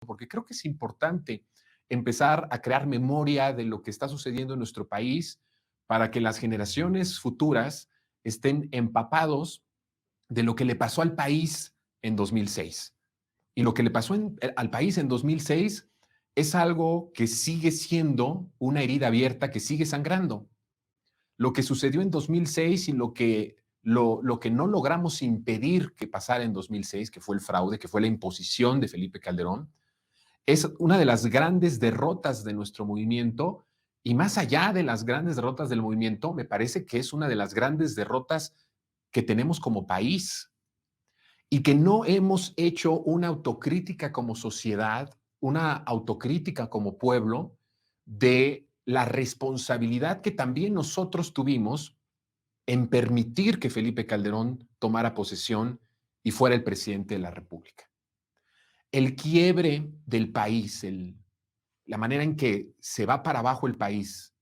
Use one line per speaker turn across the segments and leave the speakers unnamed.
porque creo que es importante empezar a crear memoria de lo que está sucediendo en nuestro país para que las generaciones futuras estén empapados de lo que le pasó al país en 2006. Y lo que le pasó al país en 2006 es algo que sigue siendo una herida abierta que sigue sangrando. Lo que sucedió en 2006 y lo que no logramos impedir que pasara en 2006, que fue el fraude, que fue la imposición de Felipe Calderón, es una de las grandes derrotas de nuestro movimiento. Y más allá de las grandes derrotas del movimiento, me parece que es una de las grandes derrotas que tenemos como país y que no hemos hecho una autocrítica como sociedad, una autocrítica como pueblo de la responsabilidad que también nosotros tuvimos en permitir que Felipe Calderón tomara posesión y fuera el presidente de la República. El quiebre del país, la manera en que se va para abajo el país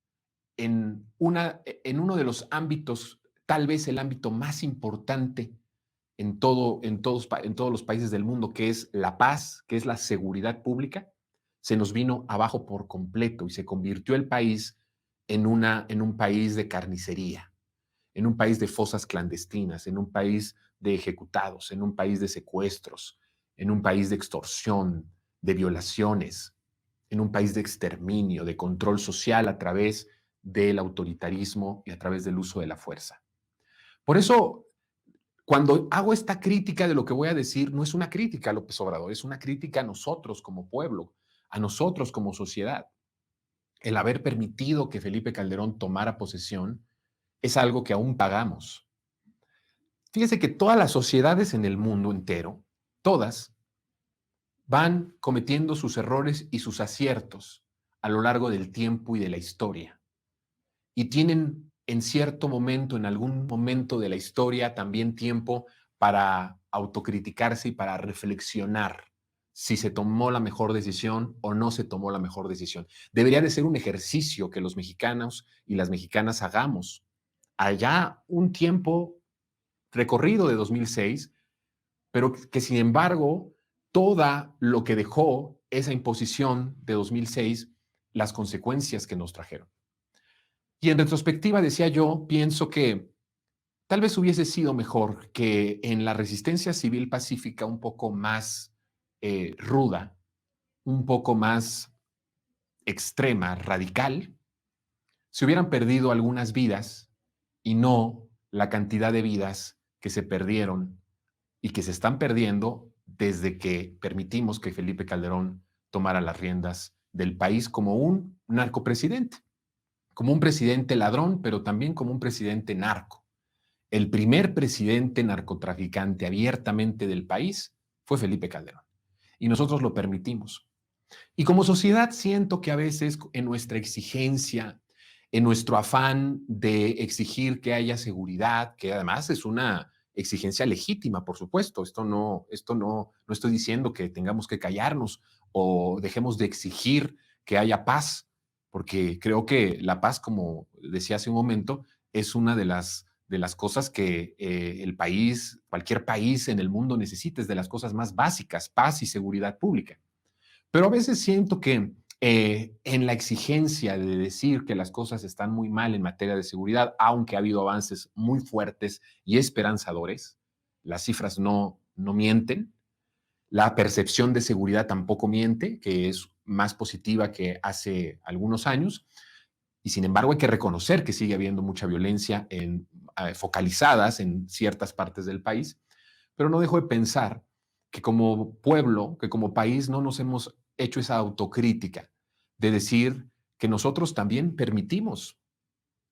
en uno de los ámbitos, tal vez el ámbito más importante en todos los países del mundo, que es la paz, que es la seguridad pública, se nos vino abajo por completo y se convirtió el país en un país de carnicería, en un país de fosas clandestinas, en un país de ejecutados, en un país de secuestros, en un país de extorsión, de violaciones, en un país de exterminio, de control social a través del autoritarismo y a través del uso de la fuerza. Por eso, cuando hago esta crítica de lo que voy a decir, no es una crítica a López Obrador, es una crítica a nosotros como pueblo, a nosotros como sociedad. El haber permitido que Felipe Calderón tomara posesión es algo que aún pagamos. Fíjese que todas las sociedades en el mundo entero, todas, van cometiendo sus errores y sus aciertos a lo largo del tiempo y de la historia. Y tienen en cierto momento, en algún momento de la historia, también tiempo para autocriticarse y para reflexionar si se tomó la mejor decisión o no se tomó la mejor decisión. Debería de ser un ejercicio que los mexicanos y las mexicanas hagamos. Allá un tiempo recorrido de 2006, pero que sin embargo, todo lo que dejó esa imposición de 2006, las consecuencias que nos trajeron. Y en retrospectiva, decía yo, pienso que tal vez hubiese sido mejor que en la resistencia civil pacífica un poco más ruda, un poco más extrema, radical, se hubieran perdido algunas vidas y no la cantidad de vidas que se perdieron y que se están perdiendo desde que permitimos que Felipe Calderón tomara las riendas del país como un narcopresidente, como un presidente ladrón, pero también como un presidente narco. El primer presidente narcotraficante abiertamente del país fue Felipe Calderón. Y nosotros lo permitimos. Y como sociedad siento que a veces en nuestra exigencia, en nuestro afán de exigir que haya seguridad, que además es una exigencia legítima, por supuesto, no estoy diciendo que tengamos que callarnos o dejemos de exigir que haya paz, porque creo que la paz, como decía hace un momento, es una de las cosas que el país, cualquier país en el mundo necesita, es de las cosas más básicas, paz y seguridad pública. Pero a veces siento que en la exigencia de decir que las cosas están muy mal en materia de seguridad, aunque ha habido avances muy fuertes y esperanzadores, las cifras no mienten, la percepción de seguridad tampoco miente, que es más positiva que hace algunos años, y sin embargo hay que reconocer que sigue habiendo mucha violencia focalizadas en ciertas partes del país, pero no dejo de pensar que como pueblo, que como país no nos hemos hecho esa autocrítica de decir que nosotros también permitimos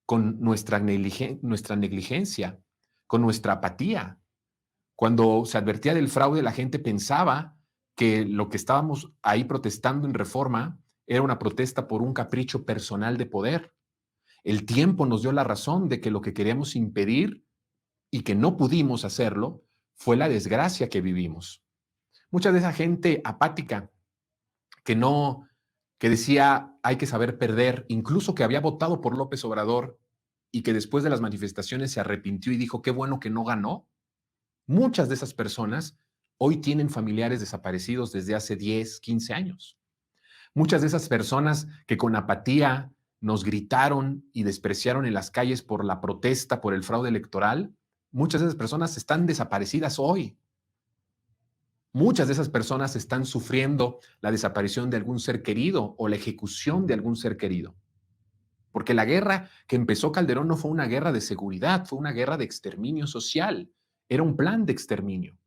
con nuestra negligencia, con nuestra apatía. Cuando se advertía del fraude, la gente pensaba que lo que estábamos ahí protestando en Reforma era una protesta por un capricho personal de poder. El tiempo nos dio la razón de que lo que queríamos impedir y que no pudimos hacerlo fue la desgracia que vivimos. Mucha de esa gente apática que no, que decía hay que saber perder, incluso que había votado por López Obrador y que después de las manifestaciones se arrepintió y dijo qué bueno que no ganó. Muchas de esas personas hoy tienen familiares desaparecidos desde hace 10, 15 años. Muchas de esas personas que con apatía nos gritaron y despreciaron en las calles por la protesta, por el fraude electoral, muchas de esas personas están desaparecidas hoy. Muchas de esas personas están sufriendo la desaparición de algún ser querido o la ejecución de algún ser querido. Porque la guerra que empezó Calderón no fue una guerra de seguridad, fue una guerra de exterminio social. Era un plan de exterminio.